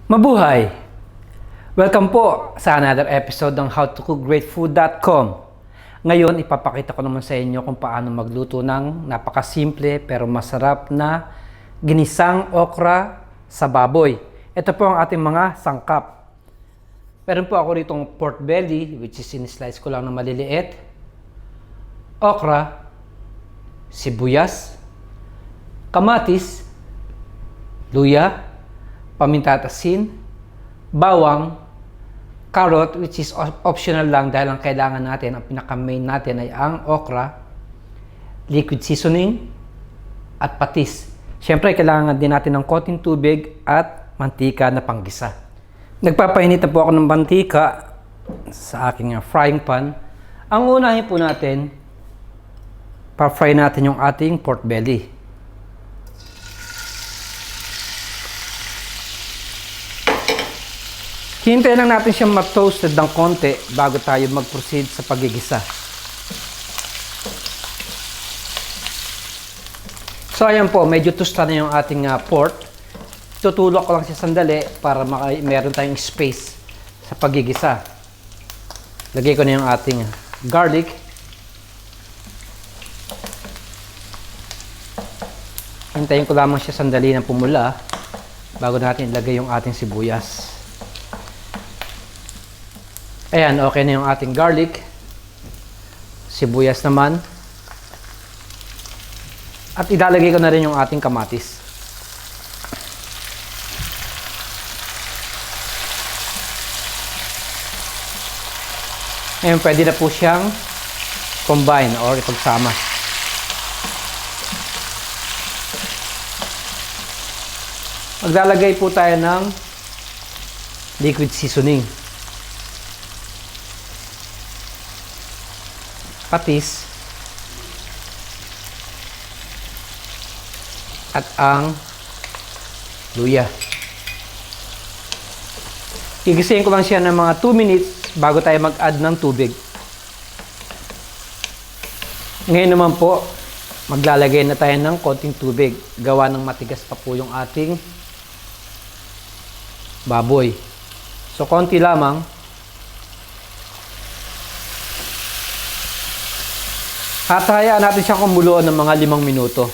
Mabuhay! Welcome po sa another episode ng howtocookgreatfood.com. Ngayon, ipapakita ko naman sa inyo kung paano magluto ng napakasimple pero masarap na ginisang okra sa baboy. Ito po ang ating mga sangkap. Meron po ako ditong pork belly, which is in-slice ko lang na maliliit, okra, sibuyas, kamatis, luya, paminta at asin, bawang, carrot, which is optional lang dahil ang kailangan natin, ang pinaka-main natin ay ang okra, liquid seasoning, at patis. Siyempre, kailangan din natin ng konting tubig at mantika na panggisa. Nagpapainit na po ako ng mantika sa aking frying pan. Ang unahin po natin, pa-fry natin yung ating pork belly. Hintayin lang natin siyang ma-toasted ng konti bago tayo mag-proceed sa pagigisa. So ayan po, medyo tosta na yung ating pork. Tutulok ko lang siya sandali para meron tayong space sa pagigisa. Lagay ko na yung ating garlic. Hintayin ko lamang siya sandali na pumula bago natin ilagay yung ating sibuyas. Ayan, okay na yung ating garlic. Sibuyas naman. At ilalagay ko na rin yung ating kamatis. Ngayon, pwede na po siyang combine or ipagsama. Maglalagay po tayo ng liquid seasoning. Patis at ang luya. Gigisahin ko lang siya ng mga 2 minutes bago tayo mag-add ng tubig. Ngayon naman po, maglalagay na tayo ng konting tubig. Gawa ng matigas pa po yung ating baboy. So, konti lamang. At hayaan natin siyang kumulo ng mga 5 minuto.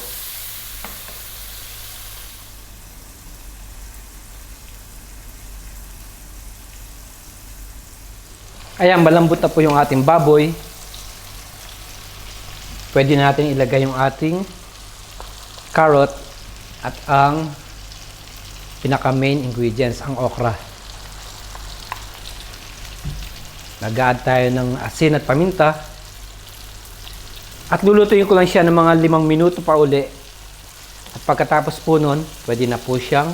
Ayan, malambot na po yung ating baboy. Pwede natin ilagay yung ating carrot at ang pinaka-main ingredients, ang okra. Nag-add tayo ng asin at paminta. At lulutuin ko lang siya ng mga 5 minuto pa uli. At pagkatapos po nun, pwede na po siyang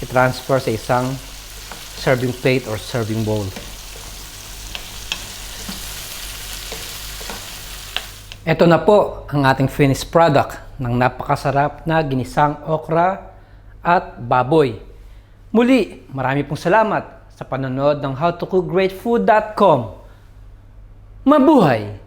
i-transfer sa isang serving plate or serving bowl. Ito na po ang ating finished product ng napakasarap na ginisang okra at baboy. Muli, marami pong salamat sa panonood ng howtocookgreatfood.com. Mabuhay!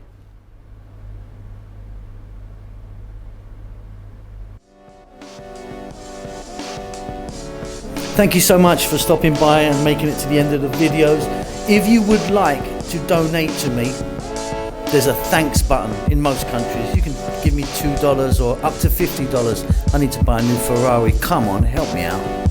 Thank you so much for stopping by and making it to the end of the videos. If you would like to donate to me, there's a thanks button in most countries. You can give me $2 or up to $50. I need to buy a new Ferrari. Come on, help me out.